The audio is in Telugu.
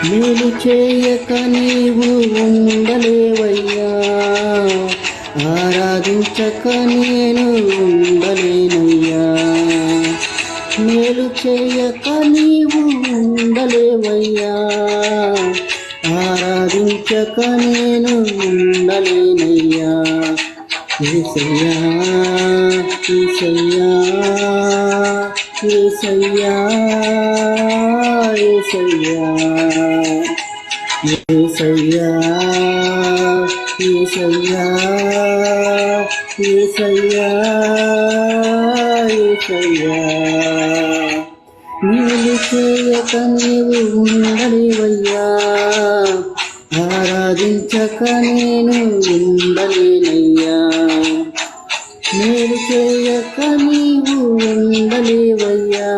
మేలు చేయక నీవు ఉండలేవయ్యా, ఆరాధించక నేను ఉండలేనయ్యా. మేలు చేయక నీవు ఉండలేవయ్యా, ఆరాధించక నేను ఉండలేనయ్యా. యేసయ్యా యేసయ్యా యేసయ్యా యేసయ్యా యేసయ్యా యేసయ్యా యేసయ్యా యేసయ్యా. మేలు చేయక నీవు ఉండలేవయ్యా, ఆరాధించక నేను ఉండలేనయ్యా. మేలు చేయక నీవు ఉండలేవయ్యా,